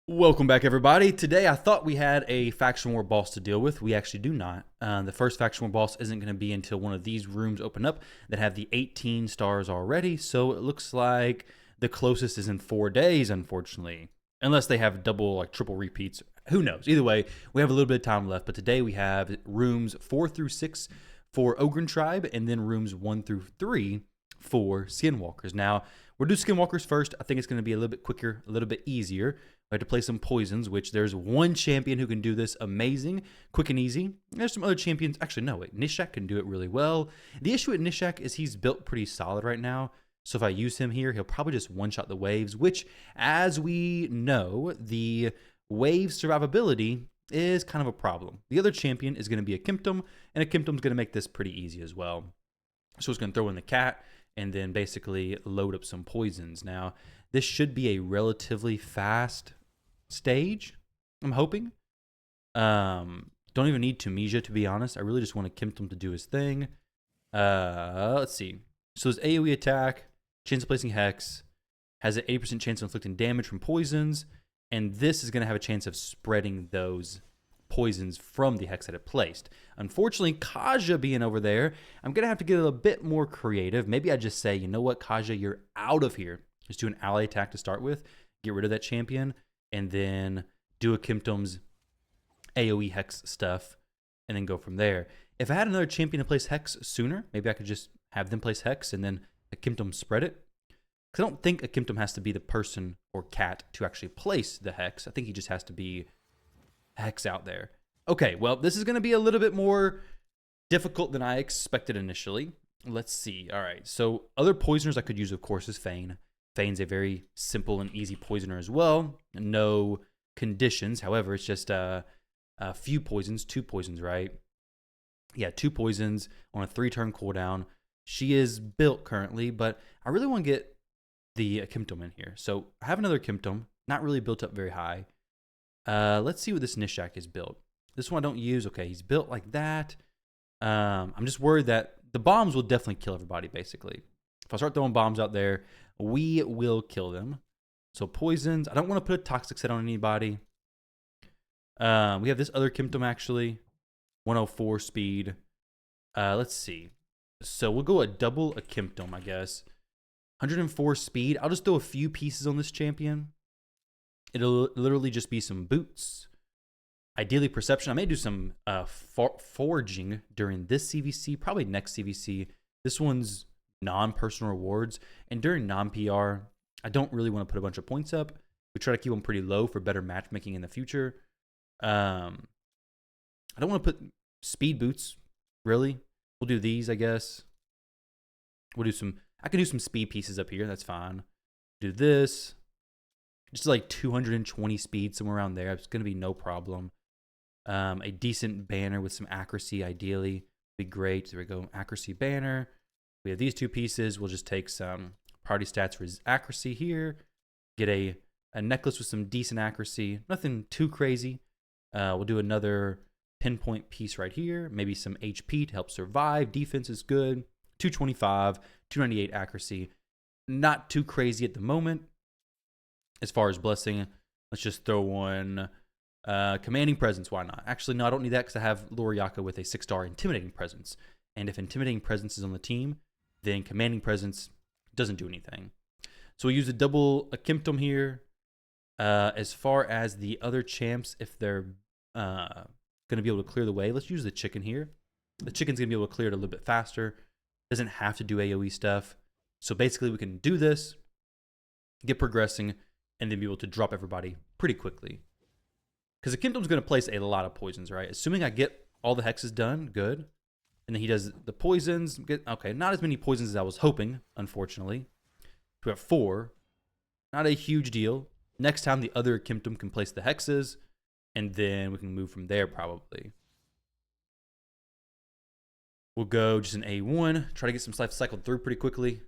Welcome back, everybody. Today, I thought we had a faction war boss to deal with. We actually do not. The first faction war boss isn't going to be until one of these rooms open up that have the 18 stars already. So it looks like the closest is in 4 days, unfortunately. Unless they have double, like triple repeats. Who knows? Either way, we have a little bit of time left. But today we have rooms 4 through 6 for Ogryn Tribe, and then rooms 1 through 3 for Skinwalkers. Now, we'll do Skinwalkers first. I think it's going to be a little bit quicker, a little bit easier. We have to play some poisons, which there's one champion who can do this amazing, quick and easy. There's some other champions. Actually, no, wait. Nishak can do it really well. The issue with Nishak is he's built pretty solid right now. So if I use him here, he'll probably just one-shot the waves, which, as we know, the wave survivability is kind of a problem. The other champion is going to be a Kimptum, and a Kimptum's going to make this pretty easy as well. So it's going to throw in the cat and then basically load up some poisons. Now, this should be a relatively fast stage, I'm hoping. Don't even need Tunisia, to be honest. I really just want to Kimptum to do his thing. Let's see. So his AoE attack, chance of placing Hex, has an 80% chance of inflicting damage from poisons, and this is going to have a chance of spreading those poisons from the Hex that it placed. Unfortunately, Kaja being over there, I'm going to have to get a bit more creative. Maybe I just say, you know what, Kaja, you're out of here. Just do an ally attack to start with, get rid of that champion, and then do a Kimptum's AoE Hex stuff, and then go from there. If I had another champion to place Hex sooner, maybe I could just have them place Hex and then a Kimptum spread it. Because I don't think a Kimptum has to be the person or cat to actually place the Hex. I think he just has to be Hex out there. Okay, well, this is going to be a little bit more difficult than I expected initially. Let's see. All right, so other poisoners I could use, of course, is Fane. Fane's a very simple and easy poisoner as well. No conditions. However, it's just a few poisons, 2 poisons, right? Yeah, 2 poisons on a 3-turn cooldown. She is built currently, but I really want to get the Kimptum in here. So I have another Kimptum, not really built up very high. Let's see what this Nishak is built. This one I don't use. Okay, he's built like that. I'm just worried that the bombs will definitely kill everybody, basically. If I start throwing bombs out there, we will kill them. So poisons. I don't want to put a toxic set on anybody. We have this other Kimptum, actually. 104 speed. Let's see. So we'll go a Kimptum, I guess. 104 speed. I'll just throw a few pieces on this champion. It'll literally just be some boots. Ideally perception. I may do some foraging during this CVC. Probably next CVC. This one's non-personal rewards, and during non-PR, I don't really want to put a bunch of points up. We try to keep them pretty low for better matchmaking in the future. I don't want to put speed boots, really. We'll do these, I guess. We'll do some, I can do some speed pieces up here, that's fine. Do this. Just like 220 speed, somewhere around there. It's going to be no problem. A decent banner with some accuracy, ideally, would be great. There we go, accuracy banner. We have these 2 pieces. We'll just take some party stats for his accuracy here. Get a necklace with some decent accuracy. Nothing too crazy. We'll do another pinpoint piece right here. Maybe some HP to help survive. Defense is good. 225, 298 accuracy. Not too crazy at the moment. As far as blessing, let's just throw one commanding presence. Why not? Actually, no, I don't need that because I have Loriaka with a 6-star intimidating presence. And if intimidating presence is on the team, then commanding presence doesn't do anything. So we use a Kimptum here. As far as the other champs, if they're going to be able to clear the way, let's use the chicken here. The chicken's going to be able to clear it a little bit faster. Doesn't have to do AoE stuff. So basically we can do this, get progressing, and then be able to drop everybody pretty quickly. Because the Kimptum's going to place a lot of poisons, right? Assuming I get all the hexes done, good. And then he does the poisons. Okay, not as many poisons as I was hoping, unfortunately. We have 4. Not a huge deal. Next time, the other Kimptum can place the hexes, and then we can move from there, probably. We'll go just an A1. Try to get some stuff cycled through pretty quickly.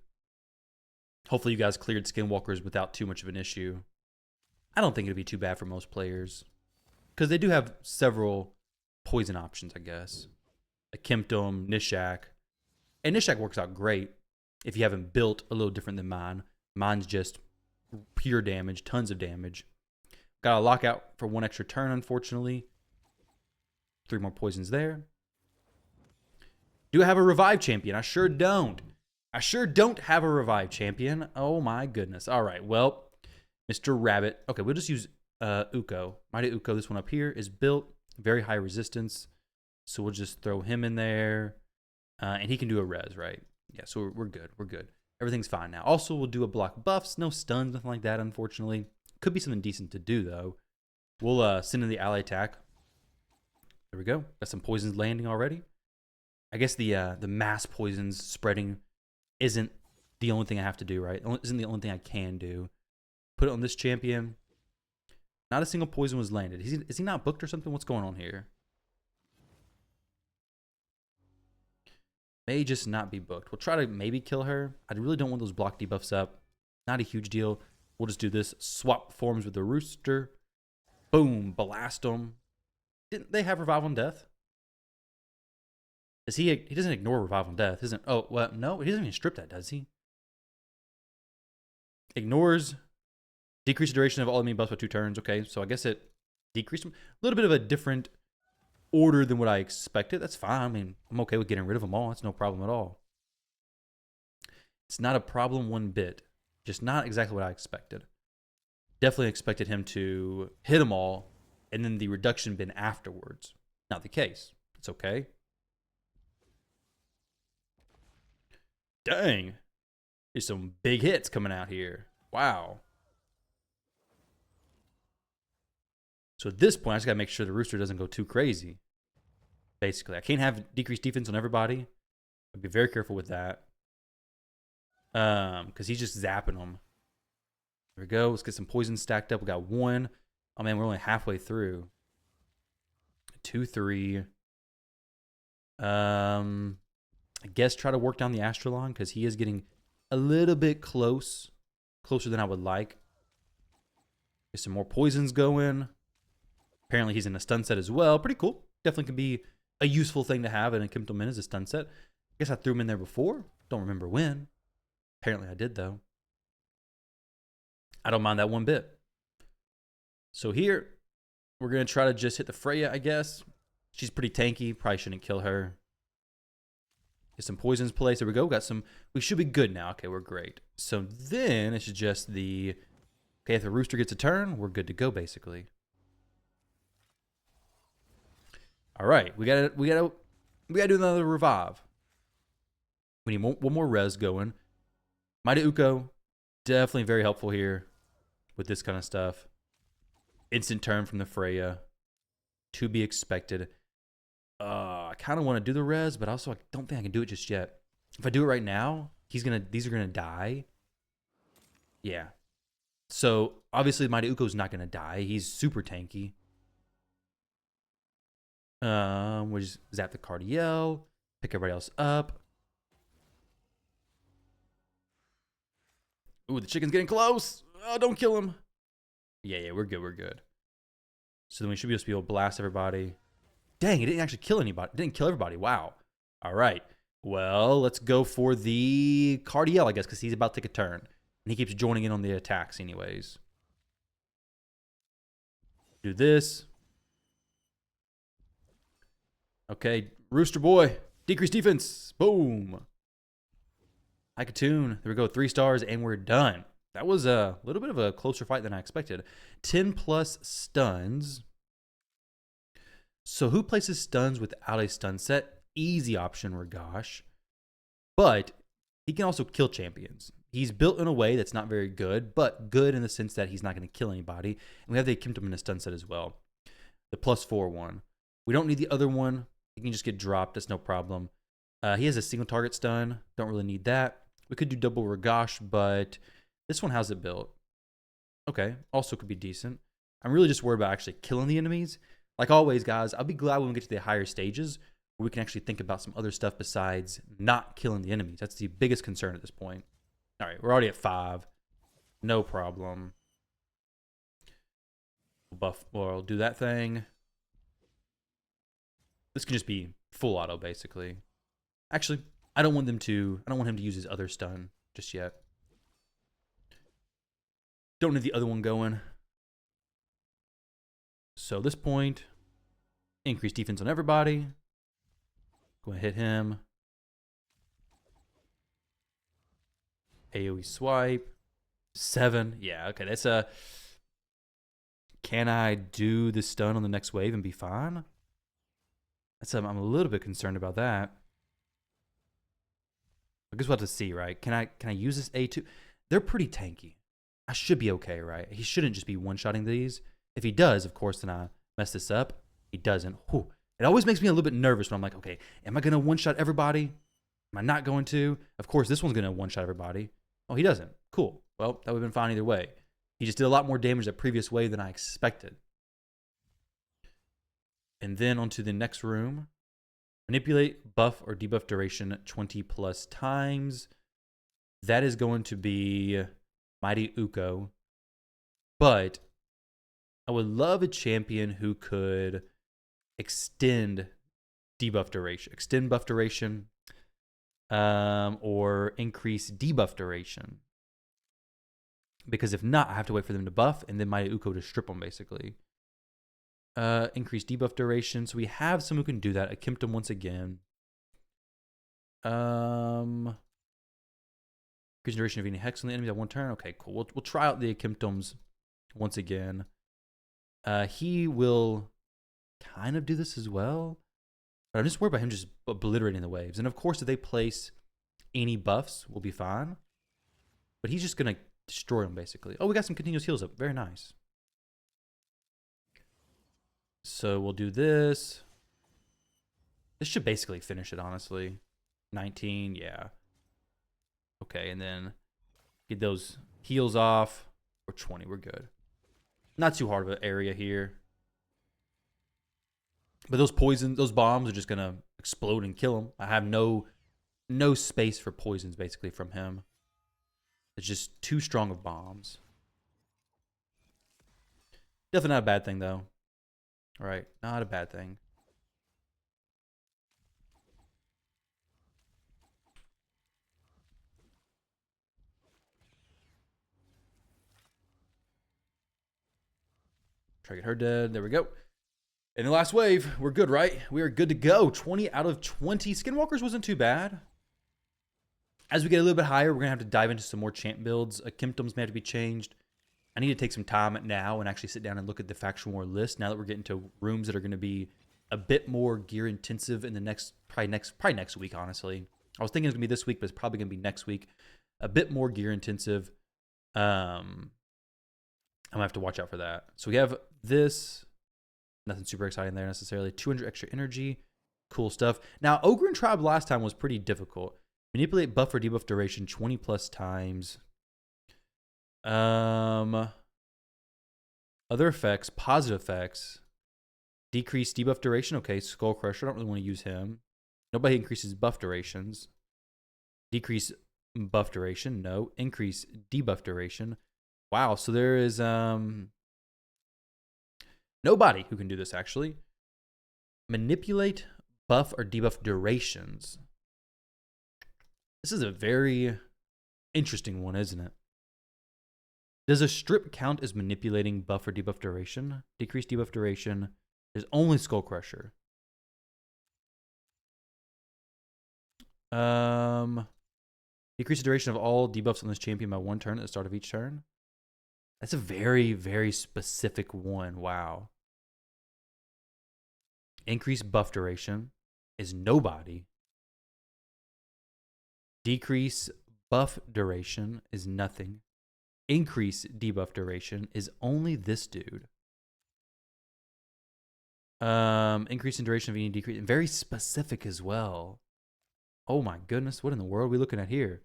Hopefully, you guys cleared Skinwalkers without too much of an issue. I don't think it'd be too bad for most players. Because they do have several poison options, I guess. A Kimptum, Nishak. And Nishak works out great if you have him built a little different than mine. Mine's just pure damage, tons of damage. Got a lockout for 1 extra turn, unfortunately. 3 more poisons there. Do I have a revive champion? I sure don't. I sure don't have a revive champion. Oh my goodness. All right, well, Mr. Rabbit. Okay, we'll just use Uko. Mighty Uko, this one up here, is built. Very high resistance. So we'll just throw him in there. And he can do a res, right? Yeah, so we're good. We're good. Everything's fine now. Also, we'll do a block buffs. No stuns, nothing like that, unfortunately. Could be something decent to do, though. We'll send in the ally attack. There we go. Got some poisons landing already. I guess the mass poisons spreading isn't the only thing I have to do, right? Isn't the only thing I can do. Put it on this champion. Not a single poison was landed. Is he not booked or something? What's going on here? May just not be booked. We'll try to maybe kill her. I really don't want those block debuffs up. Not a huge deal. We'll just do this. Swap forms with the rooster. Boom. Blast them. Didn't they have revive on death? Is he doesn't ignore revive on death, isn't? Oh, well, no, he doesn't even strip that, does he? Ignores. Decrease the duration of all enemy buffs by 2 turns. Okay, so I guess it decreased them. A little bit of a different order than what I expected. That's fine. I mean, I'm okay with getting rid of them all. That's no problem at all. It's not a problem one bit. Just not exactly what I expected. Definitely expected him to hit them all and then the reduction bin afterwards. Not the case. It's okay. Dang. There's some big hits coming out here. Wow. So at this point, I just got to make sure the rooster doesn't go too crazy. Basically, I can't have decreased defense on everybody. I'd be very careful with that. Because he's just zapping them. There we go. Let's get some poison stacked up. We got 1. Oh, man, we're only halfway through. 2, 3. I guess try to work down the Astrolon because he is getting a little bit closer than I would like. Get some more poisons going. Apparently he's in a stun set as well. Pretty cool. Definitely could be a useful thing to have in a Kimto Min as a stun set. I guess I threw him in there before. Don't remember when. Apparently I did, though. I don't mind that one bit. So here, we're going to try to just hit the Freya, I guess. She's pretty tanky. Probably shouldn't kill her. Get some poisons placed. There we go. Got some. We should be good now. Okay, we're great. So then it's just the. Okay, if the rooster gets a turn, we're good to go, basically. All right, we gotta do another revive. We need one more res going. Mighty Uko, definitely very helpful here with this kind of stuff. Instant turn from the Freya, to be expected. I kind of want to do the res, but also I don't think I can do it just yet. If I do it right now, these are gonna die. Yeah. So obviously Mighty Uko's not gonna die. He's super tanky. We'll just zap the Cardiel, pick everybody else up. Ooh, the chicken's getting close. Oh, don't kill him. Yeah, we're good, we're good. So then we should be able to blast everybody. Dang, it didn't actually kill anybody. It didn't kill everybody. Wow. All right. Well, let's go for the Cardiel, I guess, because he's about to take a turn. And he keeps joining in on the attacks anyways. Do this. Okay, Rooster Boy, decrease defense. Boom. Hikatoon. There we go, 3 stars, and we're done. That was a little bit of a closer fight than I expected. 10 plus stuns. So who places stuns without a stun set? Easy option, Ragash. But he can also kill champions. He's built in a way that's not very good, but good in the sense that he's not going to kill anybody. And we have the Kimto Min stun set as well. The +4 one. We don't need the other one. He can just get dropped. That's no problem. He has a single target stun. Don't really need that. We could do double Ragash, but this one, how's it built? Okay. Also could be decent. I'm really just worried about actually killing the enemies. Like always, guys, I'll be glad when we get to the higher stages where we can actually think about some other stuff besides not killing the enemies. That's the biggest concern at this point. All right, we're already at 5. No problem. Buff, or I'll do that thing. This can just be full auto, basically. Actually, I don't want him to use his other stun just yet. Don't need the other one going. So this point, increase defense on everybody. Go ahead, hit him. AoE swipe. 7. Yeah, okay. That's a... Can I do the stun on the next wave and be fine? I'm a little bit concerned about that. I guess we'll have to see, right? Can I use this A2? They're pretty tanky. I should be okay, right? He shouldn't just be one-shotting these. If he does, of course, then I mess this up. He doesn't. Whew. It always makes me a little bit nervous when I'm like, okay, am I going to one-shot everybody? Am I not going to? Of course, this one's going to one-shot everybody. Oh, he doesn't. Cool. Well, that would have been fine either way. He just did a lot more damage that previous wave than I expected. And then onto the next room. Manipulate buff or debuff duration 20 plus times. That is going to be Mighty Uko. But I would love a champion who could extend debuff duration, extend buff duration, or increase debuff duration. Because if not, I have to wait for them to buff and then Mighty Uko to strip them, basically. Increase debuff duration. So we have someone who can do that. Akimtum once again. Increase duration of any hex on the enemy at one turn. Okay, cool. We'll try out the Akimtums once again. He will kind of do this as well. But I'm just worried about him just obliterating the waves. And of course, if they place any buffs, we'll be fine. But he's just going to destroy them, basically. Oh, we got some continuous heals up. Very nice. So we'll do this. This should basically finish it, honestly. 19, yeah. Okay, and then get those heals off. Or 20, we're good. Not too hard of an area here. But those those bombs are just going to explode and kill him. I have no space for poisons, basically, from him. It's just too strong of bombs. Definitely not a bad thing, though. All right, not a bad thing. Try to get her dead. There we go. In the last wave, we're good, right? We are good to go. 20 out of 20. Skinwalkers wasn't too bad. As we get a little bit higher, we're going to have to dive into some more champ builds. Akimtums may have to be changed. I need to take some time now and actually sit down and look at the faction war list now that we're getting to rooms that are going to be a bit more gear intensive in the probably next week, honestly. I was thinking it was going to be this week, but it's probably going to be next week. A bit more gear intensive. I'm going to have to watch out for that. So we have this. Nothing super exciting there necessarily. 200 extra energy. Cool stuff. Now, Ogryn Tribe last time was pretty difficult. Manipulate buff or debuff duration 20 plus times. Other effects, positive effects. Decrease debuff duration. Okay, Skull Crusher. I don't really want to use him. Nobody increases buff durations. Decrease buff duration. No. Increase debuff duration. Wow, so there is nobody who can do this, actually. Manipulate buff or debuff durations. This is a very interesting one, isn't it? Does a strip count as manipulating buff or debuff duration? Decrease debuff duration. There's only Skull Crusher. Decrease the duration of all debuffs on this champion by 1 turn at the start of each turn. That's a very, very specific one. Wow. Increase buff duration is nobody. Decrease buff duration is nothing. Increase debuff duration is only this dude. Increase in duration of any decrease. Very specific as well. Oh my goodness, what in the world are we looking at here?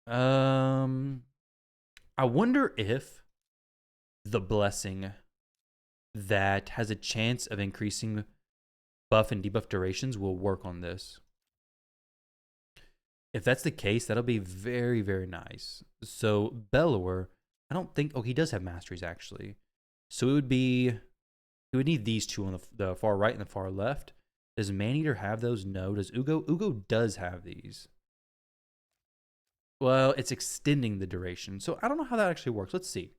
I wonder if the blessing that has a chance of increasing buff and debuff durations will work on this. If that's the case, that'll be very, very nice. So Bellower, I don't think... Oh, he does have Masteries, actually. So it would be... We would need these two on the far right and the far left. Does Maneater have those? No. Does Ugo? Ugo does have these. Well, it's extending the duration. So I don't know how that actually works. Let's see.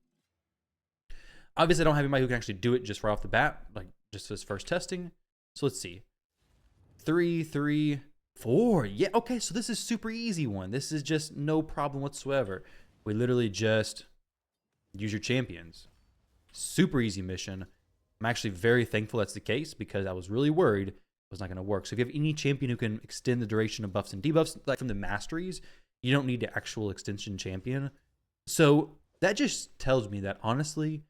Obviously, I don't have anybody who can actually do it just right off the bat, like just this first testing. So let's see. 3, 3, 4. Yeah, okay, so this is super easy one. This is just no problem whatsoever. We literally just use your champions. Super easy mission. I'm actually very thankful that's the case because I was really worried it was not going to work. So if you have any champion who can extend the duration of buffs and debuffs, like from the Masteries, you don't need the actual extension champion. So that just tells me that, honestly,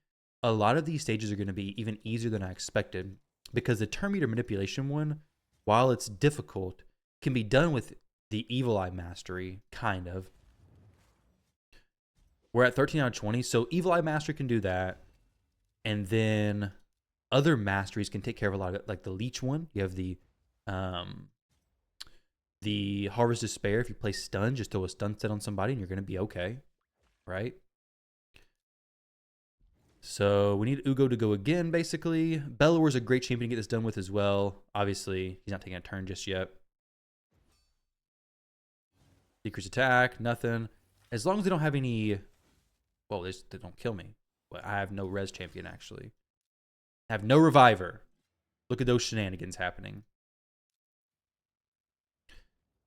a lot of these stages are going to be even easier than I expected because the turn meter manipulation one, while it's difficult, can be done with the Evil Eye Mastery, kind of. We're at 13 out of 20, so Evil Eye Mastery can do that. And then other masteries can take care of a lot of it, like the Leech one. You have the Harvest Despair. If you play stun, just throw a stun set on somebody and you're going to be okay, right? So we need Ugo to go again, basically. Bellower's a great champion to get this done with as well. Obviously, he's not taking a turn just yet. Decrease attack, nothing. As long as they don't have any... Well, they don't kill me. But I have no res champion, actually. I have no reviver. Look at those shenanigans happening.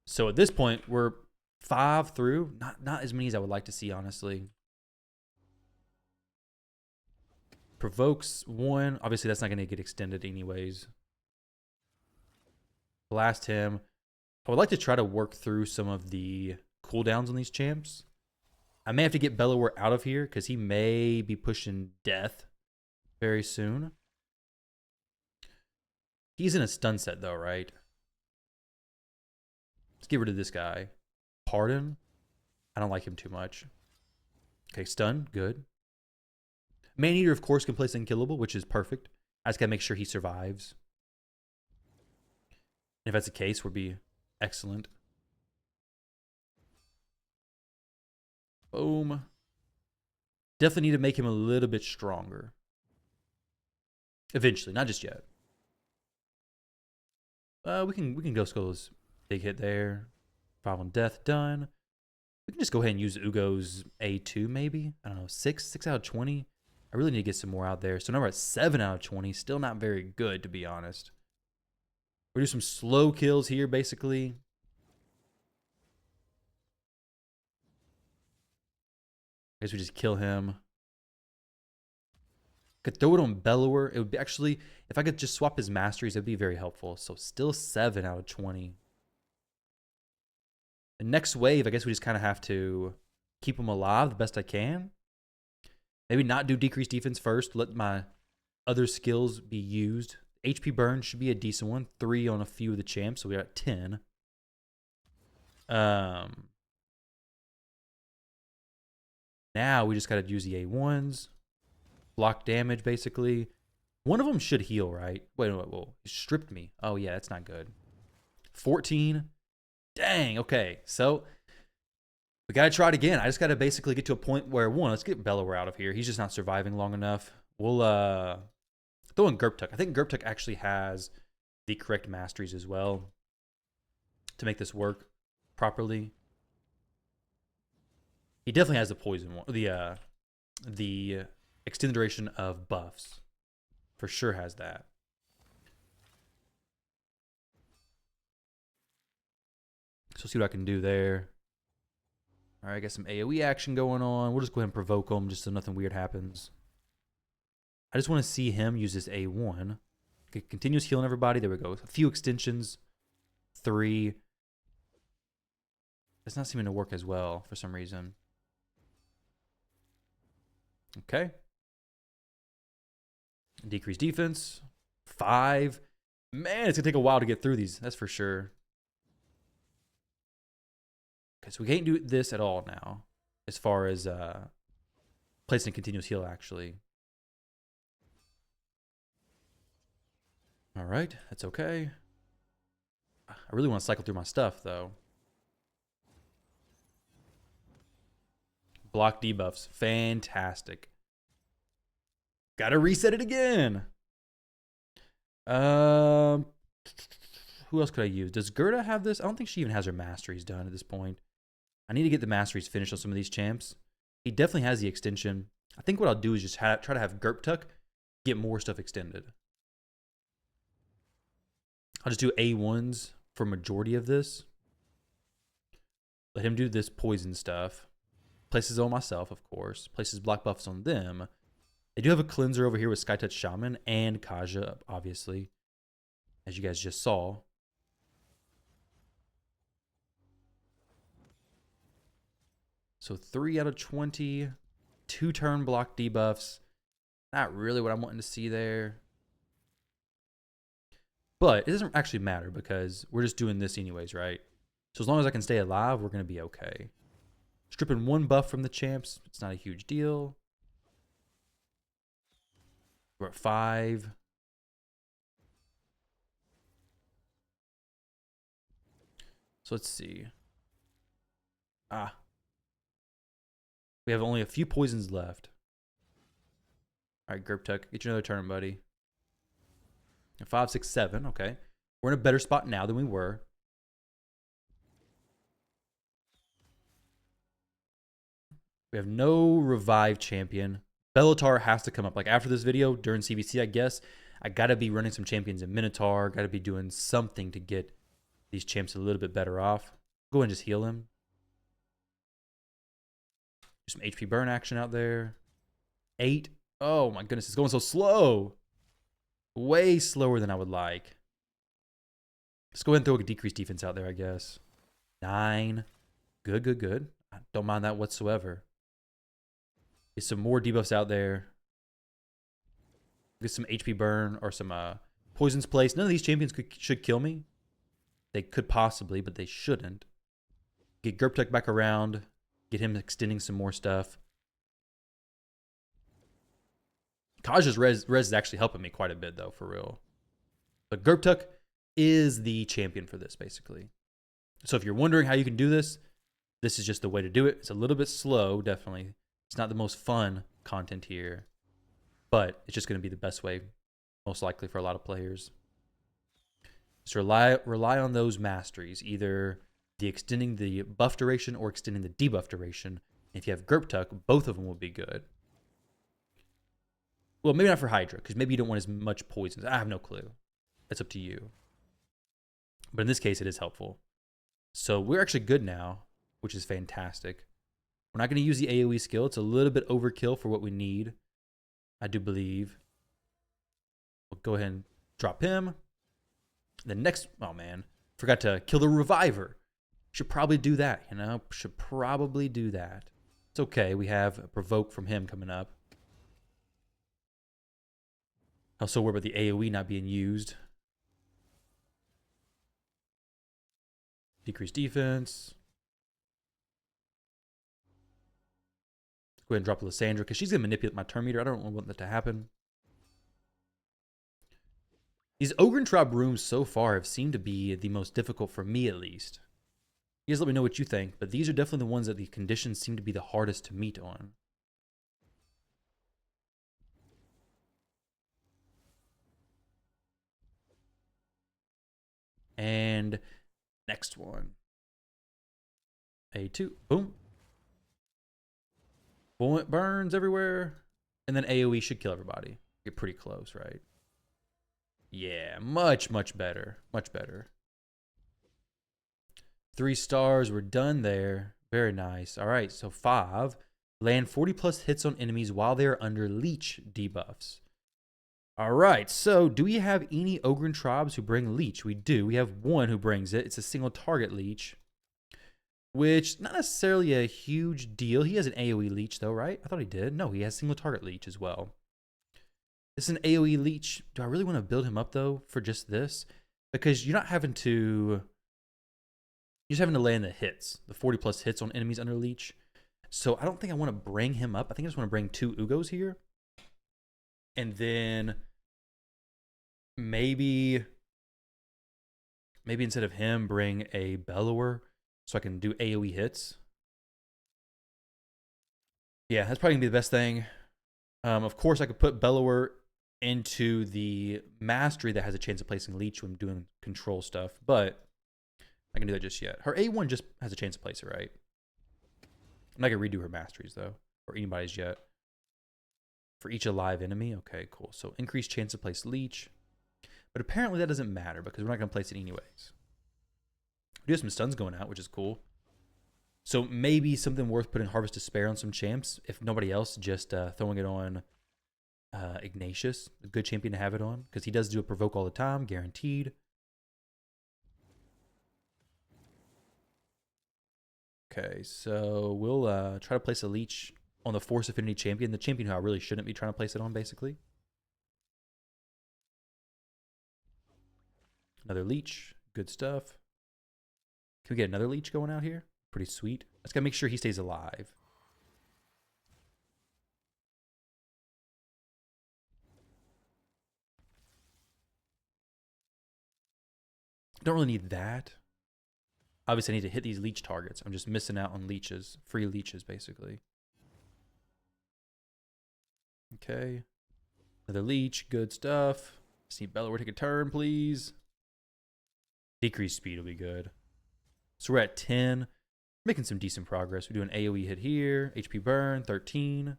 So at this point, we're 5 through. Not as many as I would like to see, honestly. Provokes 1. Obviously, that's not going to get extended anyways. Blast him. I would like to try to work through some of the cooldowns on these champs. I may have to get Bellower out of here because he may be pushing death very soon. He's in a stun set though, right? Let's get rid of this guy. Pardon? I don't like him too much. Okay, stun, good. Maneater, of course, can place unkillable, which is perfect. I just gotta make sure he survives. And if that's the case, would be excellent. Boom. Definitely need to make him a little bit stronger. Eventually, not just yet. We can go Skull's big hit there. 5 on death, done. We can just go ahead and use Ugo's A2 maybe. I don't know, 6 out of 20. I really need to get some more out there. So now we're at 7 out of 20. Still not very good, to be honest. We do some slow kills here, basically. I guess we just kill him. Could throw it on Bellower. It would be actually, if I could just swap his masteries, it would be very helpful. So still 7 out of 20. The next wave, I guess we just kind of have to keep him alive the best I can. Maybe not do decreased defense first. Let my other skills be used. HP burn should be a decent one. 3 on a few of the champs, so we're at 10. Now we just got to use the A1s. Block damage, basically. One of them should heal, right? Wait, whoa. He stripped me. Oh, yeah, that's not good. 14. Dang, okay. So we got to try it again. I just got to basically get to a point where, one, let's get Bellower out of here. He's just not surviving long enough. We'll throw in Gerptuk. I think Gerptuk actually has the correct masteries as well to make this work properly. He definitely has the poison one. The extended duration of buffs. For sure has that. So see what I can do there. All right, I got some AoE action going on. We'll just go ahead and provoke him just so nothing weird happens. I just want to see him use this A1. Okay, continuous healing everybody. There we go. A few extensions. 3. It's not seeming to work as well for some reason. Okay. Decrease defense. 5. Man, it's going to take a while to get through these. That's for sure. Okay, so we can't do this at all now. As far as placing a continuous heal, actually. All right, that's okay. I really want to cycle through my stuff, though. Block debuffs. Fantastic. Gotta reset it again. Who else could I use? Does Gerda have this? I don't think she even has her masteries done at this point. I need to get the masteries finished on some of these champs. He definitely has the extension. I think what I'll do is just try to have Tuck get more stuff extended. I'll just do A1s for majority of this. Let him do this poison stuff. Places on myself, of course. Places block buffs on them. They do have a cleanser over here with Skytouch Shaman and Kaja, obviously, as you guys just saw. So 3 out of 20. 2 turn block debuffs. Not really what I'm wanting to see there. But it doesn't actually matter because we're just doing this anyways, right? So as long as I can stay alive, we're going to be okay. Stripping 1 buff from the champs, it's not a huge deal. We're at 5. So let's see. We have only a few poisons left. All right, Tuck, get you another turn, buddy. 5, 6, 7. Okay. We're in a better spot now than we were. We have no revive champion. Bellatar has to come up. Like after this video, during CBC, I guess, I got to be running some champions in Minotaur. Got to be doing something to get these champs a little bit better off. Go ahead and just heal him. Do some HP burn action out there. 8. Oh my goodness, it's going so slow. Way slower than I would like. Let's go ahead and throw a decreased defense out there, I guess. 9. Good, good, good. I don't mind that whatsoever. Get some more debuffs out there. Get some HP burn or some poisons placed. None of these champions should kill me. They could possibly, but they shouldn't. Get Gerptek back around. Get him extending some more stuff. Kaja's res is actually helping me quite a bit, though, for real. But Gerptek is the champion for this, basically. So if you're wondering how you can do this, this is just the way to do it. It's a little bit slow, definitely. It's not the most fun content here, but it's just going to be the best way, most likely, for a lot of players. So rely on those masteries, either the extending the buff duration or extending the debuff duration. If you have Gerptek, both of them will be good. Well, maybe not for Hydra, because maybe you don't want as much poisons. I have no clue. That's up to you. But in this case, it is helpful. So we're actually good now, which is fantastic. We're not going to use the AoE skill. It's a little bit overkill for what we need, I do believe. We'll go ahead and drop him. The next, oh man, forgot to kill the Reviver. Should probably do that, you know? Should probably do that. It's okay. We have a Provoke from him coming up. Also worry about the AoE not being used. Decrease defense. Go ahead and drop Lysandra because she's going to manipulate my turn meter. I don't want that to happen. These Ogryn Tribe rooms so far have seemed to be the most difficult for me, at least. You guys let me know what you think, but these are definitely the ones that the conditions seem to be the hardest to meet on. And next one. A2. Boom. Bullet burns everywhere. And then AoE should kill everybody. Get pretty close, right? Yeah, much, much better. Much better. 3 stars. We're done there. Very nice. All right, so 5. Land 40 plus hits on enemies while they are under Leech debuffs. All right, so do we have any Ogryn tribes who bring Leech? We do. We have one who brings it. It's a single target Leech, which not necessarily a huge deal. He has an AoE Leech though, right? I thought he did. No, he has single target Leech as well. This is an AoE Leech. Do I really want to build him up though for just this? Because you're not having to, you're just having to land the hits, the 40 plus hits on enemies under Leech. So I don't think I want to bring him up. I think I just want to bring 2 Ugos here. And then maybe instead of him, bring a Bellower so I can do AoE hits. Yeah, that's probably going to be the best thing. Of course, I could put Bellower into the Mastery that has a chance of placing Leech when doing control stuff, but I can do that just yet. Her A1 just has a chance to place it, right? I'm not going to redo her Masteries, though, or anybody's yet. For each alive enemy. Okay, cool. So increased chance to place Leech. But apparently that doesn't matter because we're not going to place it anyways. We do have some stuns going out, which is cool. So maybe something worth putting Harvest Despair on some champs. If nobody else, just throwing it on Ignatius. A good champion to have it on. Because he does do a provoke all the time. Guaranteed. Okay, so we'll try to place a Leech on the Force Affinity champion. The champion who I really shouldn't be trying to place it on, basically. Another Leech. Good stuff. Can we get another Leech going out here? Pretty sweet. Let's gotta make sure he stays alive. Don't really need that. Obviously, I need to hit these Leech targets. I'm just missing out on leeches. Free leeches, basically. Okay. Another Leech. Good stuff. See Bellower take a turn, please. Decreased speed will be good. So we're at 10. Making some decent progress. We do an AoE hit here. HP burn, 13.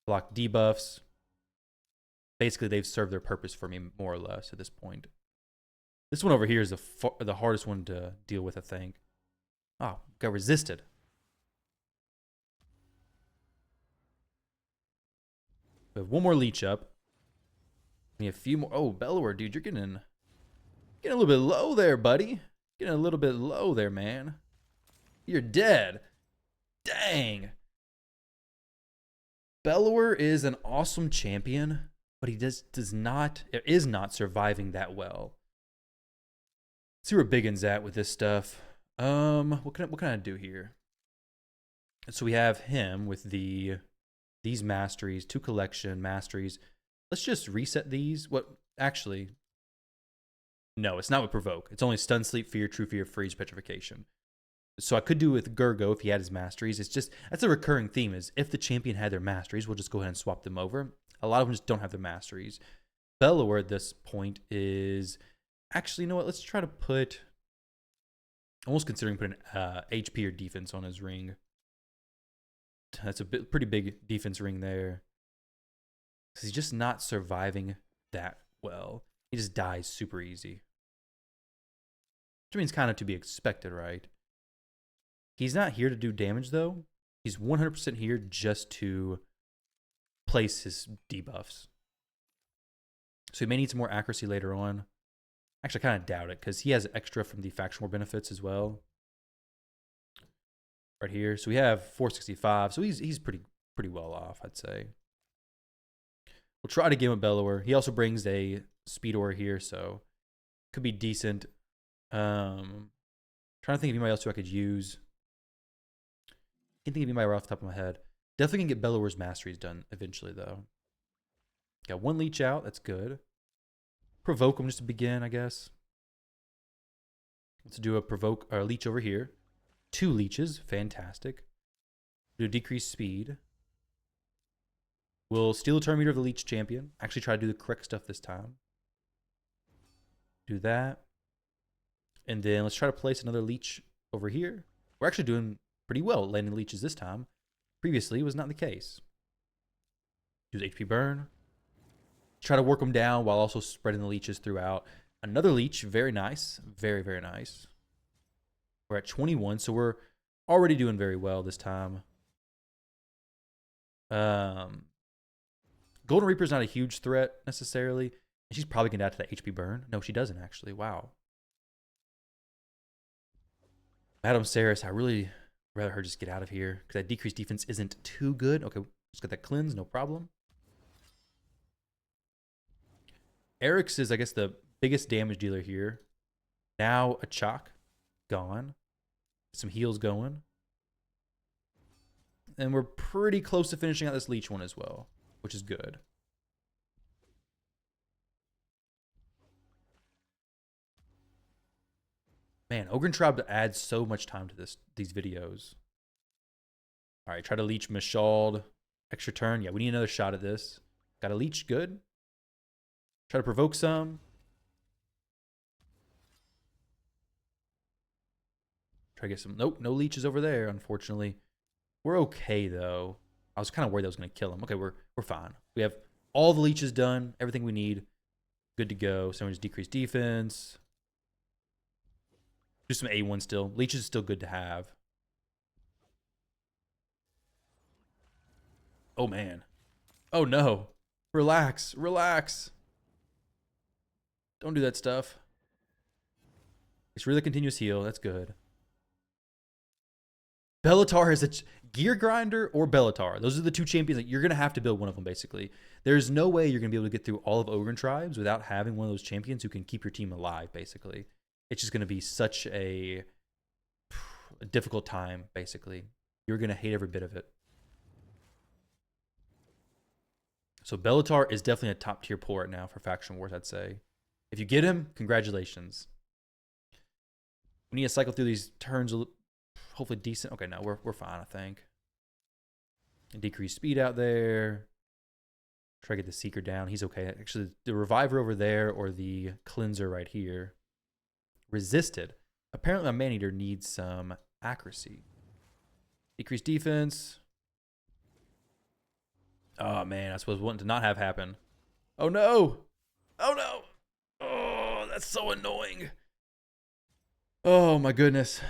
Block debuffs. Basically, they've served their purpose for me, more or less, at this point. This one over here is the hardest one to deal with, I think. Oh, got resisted. We have one more Leech up. We have a few more. Oh, Bellower, dude, you're getting a little bit low there, buddy. Getting a little bit low there, man. You're dead. Dang. Bellower is an awesome champion, but he is not surviving that well. Let's see where Biggin's at with this stuff. What can I do here? So we have him with these masteries, 2 collection masteries. Let's just reset these. Actually, no, it's not with provoke. It's only stun, sleep, fear, true fear, freeze, petrification. So I could do with Gurgo if he had his masteries. It's just, that's a recurring theme, is if the champion had their masteries, we'll just go ahead and swap them over. A lot of them just don't have their masteries. Bellower at this point is, actually, you know what? Let's try to put, almost considering putting HP or defense on his ring. That's a pretty big defense ring there. Because he's just not surviving that well. He just dies super easy. Which means kind of to be expected, right? He's not here to do damage, though. He's 100% here just to place his debuffs. So he may need some more accuracy later on. Actually, I kind of doubt it, because he has extra from the faction war benefits as well. Right here. So we have 465. So he's pretty well off, I'd say. We'll try to game with Bellower. He also brings a speed aura here, so could be decent. Trying to think of anybody else who I could use. Can't think of anybody right off the top of my head. Definitely can get Bellower's masteries done eventually, though. Got 1 Leech out. That's good. Provoke him just to begin, I guess. Let's do a provoke or Leech over here. 2 Leeches. Fantastic. Do decreased speed. We'll steal the turn meter of the Leech champion. Actually try to do the correct stuff this time. Do that. And then let's try to place another Leech over here. We're actually doing pretty well landing Leeches this time. Previously, it was not the case. Use HP burn. Try to work them down while also spreading the Leeches throughout. Another Leech. Very nice. Very, very nice. We're at 21, so we're already doing very well this time. Golden Reaper's not a huge threat necessarily. She's probably going to die to that HP burn. No, she doesn't actually. Wow. Madame Saris, I really rather her just get out of here because that decreased defense isn't too good. Okay, let's get that cleanse, no problem. Eric's is, I guess, the biggest damage dealer here. Now a chalk. Gone. Some heals going. And we're pretty close to finishing out this Leech one as well, which is good. Man, Ogryn Tribe adds so much time to these videos. All right, try to Leech Mashald. Extra turn. Yeah, we need another shot at this. Got a Leech. Good. Try to provoke some. Try to get some. Nope, no Leeches over there, unfortunately. We're okay, though. I was kind of worried that was going to kill him. Okay, we're fine. We have all the leeches done, everything we need. Good to go. So we just decrease defense. Do some A1 still. Leech is still good to have. Oh, man. Oh, no. Relax. Relax. Don't do that stuff. It's really continuous heal. That's good. Bellatar is a gear grinder or Bellatar. Those are the two champions that you're going to have to build one of them, basically. There's no way you're going to be able to get through all of Ogryn Tribes without having one of those champions who can keep your team alive, basically. It's just going to be such a difficult time, basically. You're going to hate every bit of it. So Bellatar is definitely a top tier pull right now for Faction Wars, I'd say. If you get him, congratulations. We need to cycle through these turns hopefully decent. Okay, no, we're fine, I think. And decrease speed out there. Try to get the Seeker down. He's okay. Actually, the Reviver over there or the Cleanser right here. Resisted. Apparently, my Maneater needs some accuracy. Decrease defense. Oh, man. I suppose wanting to not have happen. Oh, no. Oh, no. Oh, that's so annoying. Oh, my goodness.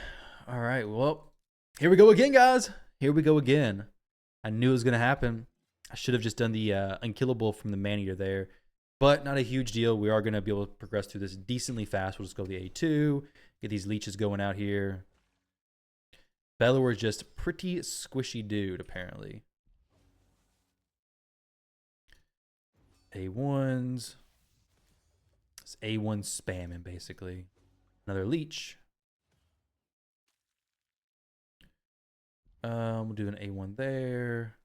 All right. Well, here we go again, guys. Here we go again. I knew it was going to happen. I should have just done the unkillable from the Maneater there. But not a huge deal. We are going to be able to progress through this decently fast. We'll just go to the A2. Get these leeches going out here. Bellower is just pretty squishy dude, apparently. A1s. It's A1 spamming, basically. Another leech. We'll do an A1 there.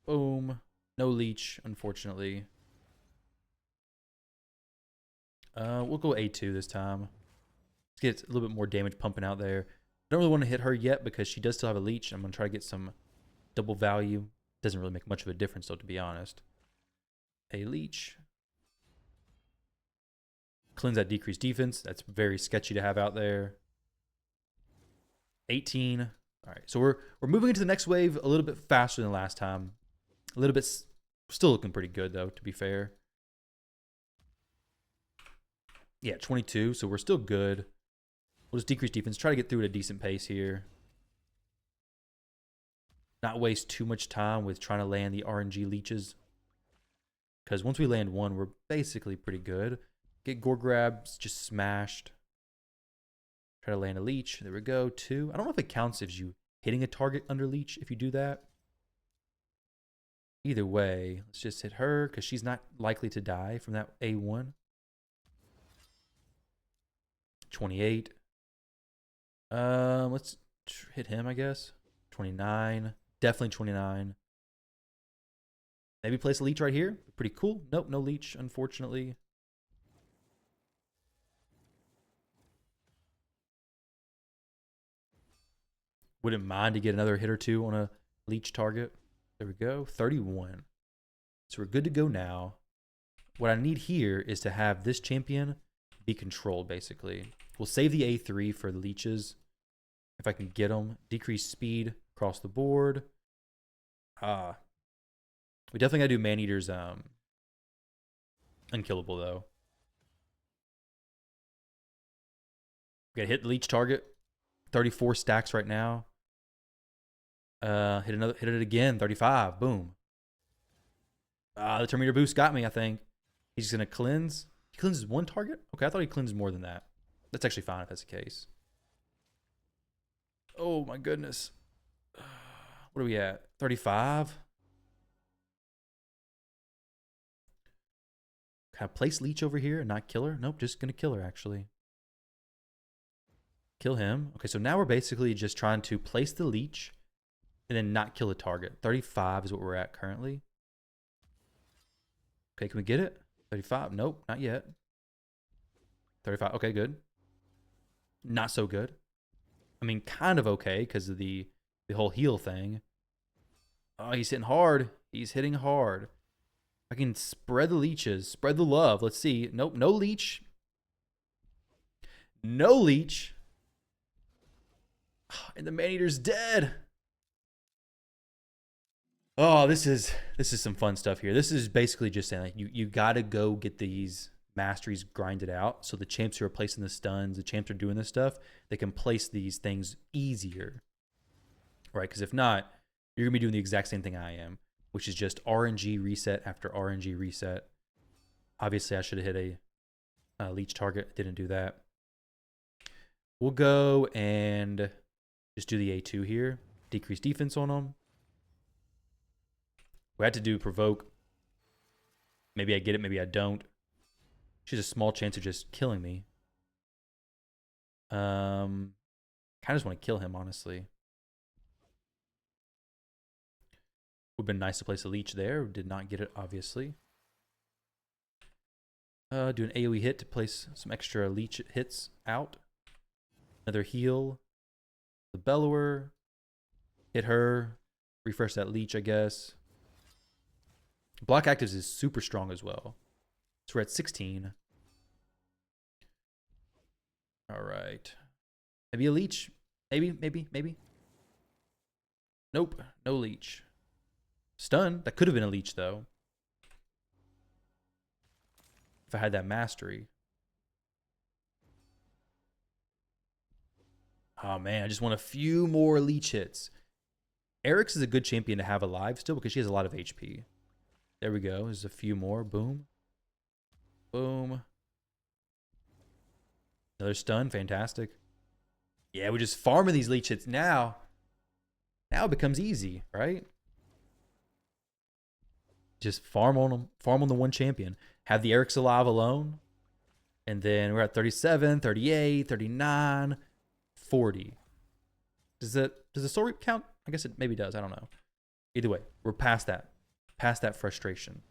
Boom. No leech, unfortunately. We'll go A2 this time. Let's get a little bit more damage pumping out there. I don't really want to hit her yet because she does still have a leech. I'm going to try to get some double value. Doesn't really make much of a difference, though, to be honest. A leech. Cleanse that decreased defense. That's very sketchy to have out there. 18. All right, so we're moving into the next wave a little bit faster than last time. A little bit, still looking pretty good, though, to be fair. Yeah, 22, so we're still good. We'll just decrease defense. Try to get through at a decent pace here. Not waste too much time with trying to land the RNG leeches. Because once we land one, we're basically pretty good. Get gore grabs just smashed. Try to land a leech. There we go. 2. I don't know if it counts as you hitting a target under leech if you do that. Either way, let's just hit her because she's not likely to die from that A1. 28. Let's hit him, I guess. 29. Definitely 29. Maybe place a leech right here. Pretty cool. Nope, no leech, unfortunately. Wouldn't mind to get another hit or two on a leech target. There we go. 31. So we're good to go now. What I need here is to have this champion be controlled, basically. We'll save the A3 for the leeches. If I can get them. Decrease speed across the board. We definitely got to do Maneater's unkillable, though. We got to hit the leech target. 34 stacks right now. Hit it again. 35. Boom. The Terminator boost got me, I think. He's just going to cleanse. He cleanses one target? Okay, I thought he cleansed more than that. That's actually fine if that's the case. Oh, my goodness. What are we at? 35? Can I place Leech over here and not kill her? Nope, just going to kill her, actually. Kill him. Okay, so now we're basically just trying to place the Leech and then not kill a target. 35 is what we're at currently. Okay, can we get it? 35? Nope, not yet. 35. Okay, good. Not so good. I mean, kind of okay because of the whole heal thing. Oh, he's hitting hard. He's hitting hard. I can spread the leeches. Spread the love. Let's see. Nope, no leech. No leech. And the Maneater's dead. Oh, this is some fun stuff here. This is basically just saying like you gotta go get these masteries grinded out. So the champs who are placing the stuns, the champs are doing this stuff, they can place these things easier. Right? Because if not, you're gonna be doing the exact same thing I am, which is just RNG reset after RNG reset. Obviously, I should have hit a leech target. Didn't do that. We'll go and just do the A2 here. Decrease defense on them. We had to do provoke. Maybe I get it, maybe I don't. She's a small chance of just killing me. Kind of just want to kill him, honestly. Would have been nice to place a leech there. Did not get it, obviously. Do an AoE hit to place some extra leech hits out. Another heal. The Bellower. Hit her. Refresh that leech, I guess. Block actives is super strong as well. So we're at 16. All right. Maybe a leech. Maybe. Nope. No leech. Stun. That could have been a leech, though. If I had that mastery. Oh, man. I just want a few more leech hits. Eric's is a good champion to have alive still because she has a lot of HP. There we go. There's a few more. Boom. Boom. Another stun. Fantastic. Yeah, we're just farming these leech hits now. Now it becomes easy, right? Just farm on them. Farm on the one champion. Have the Eric's alive alone. And then we're at 37, 38, 39, 40. Does the soul reap count? I guess it maybe does. I don't know. Either way, we're past that. Past that frustration.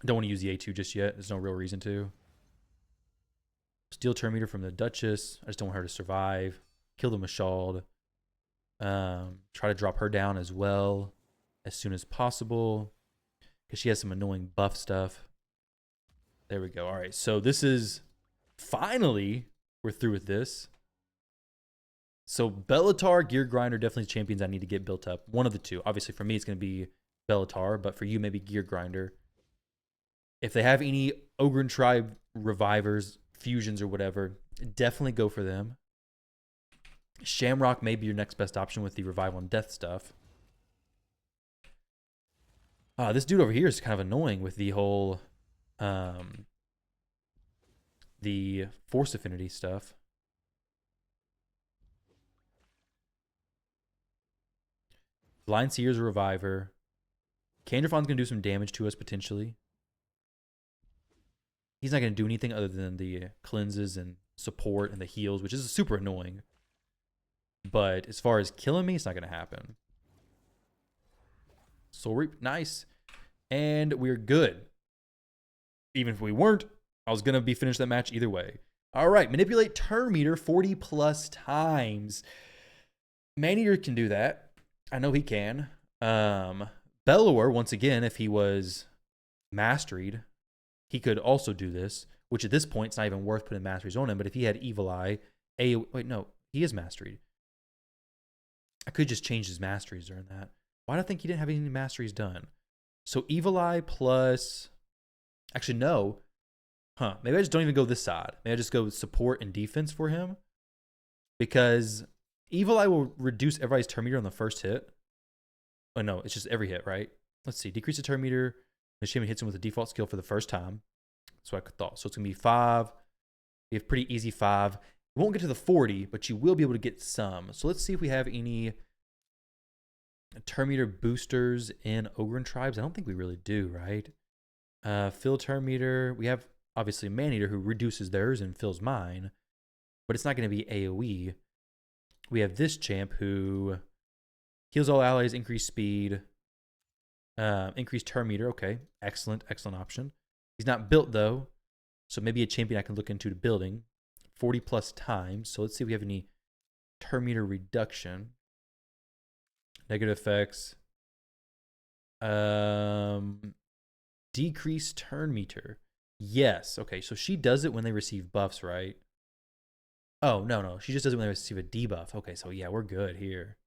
Don't want to use the A2 just yet. There's no real reason to. Steal turn meter from the Duchess. I just don't want her to survive. Kill the Mashald. Try to drop her down as well as soon as possible because she has some annoying buff stuff. There we go. All right, so this is finally we're through with this. So Bellatar, Gear Grinder, definitely champions I need to get built up. One of the two. Obviously for me it's going to be Bellatar, but for you maybe Gear Grinder. If they have any Ogryn Tribe revivers, fusions or whatever, definitely go for them. Shamrock may be your next best option with the revival and death stuff. This dude over here is kind of annoying with the whole the force affinity stuff. Blind Seer's a reviver. Kandrafon's going to do some damage to us potentially. He's not going to do anything other than the cleanses and support and the heals, which is super annoying. But as far as killing me, it's not going to happen. Soul Reap, nice. And we're good. Even if we weren't, I was going to be finished that match either way. All right, manipulate turn meter 40 plus times. Maneater can do that. I know he can. Bellower, once again, if he was Masteried, he could also do this, which at this point, it's not even worth putting Masteries on him. But if he had Evil Eye, wait, no, he is Masteried. I could just change his Masteries during that. Why do I think he didn't have any Masteries done? So Evil Eye plus... Actually, no. Maybe I just don't even go this side. Maybe I just go support and defense for him. Because Evil Eye will reduce everybody's turn meter on the first hit. Oh, no, it's just every hit, right? Let's see. Decrease the turn meter. The champion hits him with a default skill for the first time. That's what I thought. So it's going to be 5. We have pretty easy 5. You won't get to the 40, but you will be able to get some. So let's see if we have any turn meter boosters in Ogryn Tribes. I don't think we really do, right? Fill turn meter. We have, obviously, Maneater who reduces theirs and fills mine. But it's not going to be AoE. We have this champ who heals all allies, increase speed, increase turn meter. Okay, excellent option. He's not built, though. So maybe a champion I can look into building 40 plus times. So let's see if we have any turn meter reduction. Negative effects. Decrease turn meter. Yes. Okay, so she does it when they receive buffs, right? Oh, no. She just does it when they receive a debuff. Okay, so yeah, we're good here.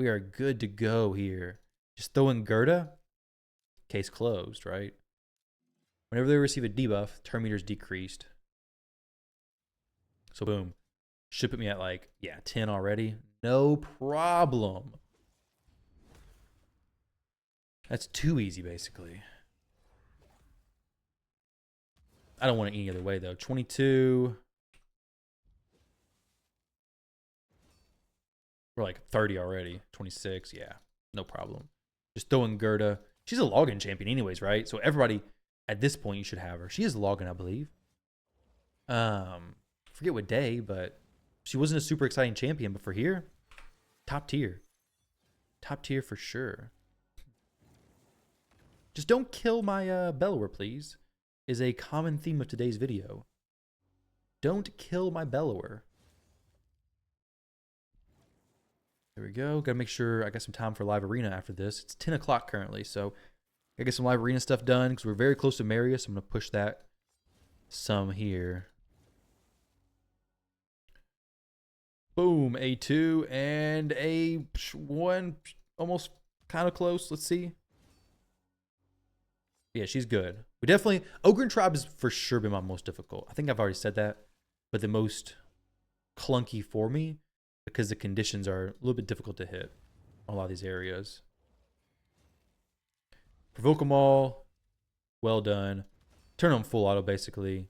We are good to go here. Just throw in Gerda. Case closed, right? Whenever they receive a debuff, turn meter's decreased. So boom. Should put me at like, yeah, 10 already. No problem. That's too easy, basically. I don't want it any other way, though. 22. We're like 30 already. 26, yeah. No problem. Just throw in Gerda. She's a login champion anyways, right? So everybody, at this point, you should have her. She is login, I believe. Forget what day, but she wasn't a super exciting champion. But for here, top tier. Top tier for sure. Just don't kill my Bellower, please, is a common theme of today's video. Don't kill my Bellower. There we go. Gotta make sure I got some time for live arena after this. It's 10 o'clock currently, so I get some live arena stuff done because we're very close to Marius. I'm gonna push that some here. Boom, A2 and A1, almost kind of close. Let's see. Yeah, she's good. We definitely, Ogryn Tribe has for sure been my most difficult. I think I've already said that, but the most clunky for me because the conditions are a little bit difficult to hit on a lot of these areas. Provoke them all. Well done. Turn on full auto, basically.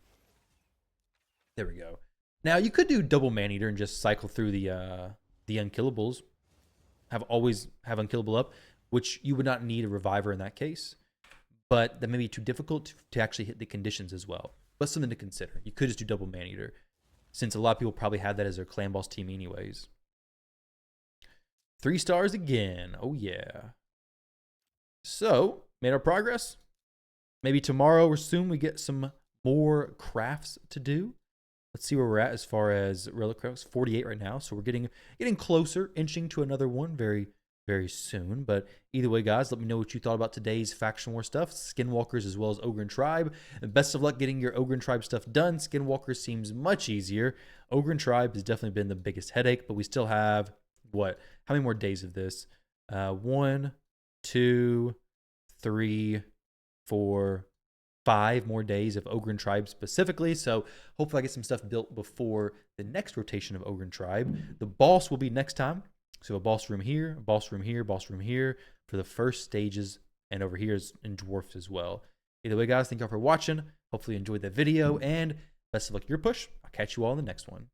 There we go. Now, you could do double man-eater and just cycle through the unkillables. Always have unkillable up, which you would not need a reviver in that case. But that may be too difficult to actually hit the conditions as well. But something to consider. You could just do double man-eater, since a lot of people probably have that as their clan boss team anyways. 3 stars again. Oh, yeah. So, made our progress. Maybe tomorrow or soon we get some more crafts to do. Let's see where we're at as far as relic crafts. 48 right now, so we're getting closer, inching to another one very, very soon. But either way, guys, let me know what you thought about today's Faction War stuff. Skinwalkers as well as Ogryn Tribe. And best of luck getting your Ogryn Tribe stuff done. Skinwalkers seems much easier. Ogryn Tribe has definitely been the biggest headache, but we still have, what? How many more days of this? 1, 2, 3, 4, 5 more days of Ogryn Tribe specifically. So hopefully I get some stuff built before the next rotation of Ogryn Tribe. The boss will be next time. So a boss room here, a boss room here, boss room here for the first stages, and over here is in dwarfs as well. Either way, guys, thank y'all for watching. Hopefully you enjoyed that video, and best of luck to your push. I'll catch you all in the next one.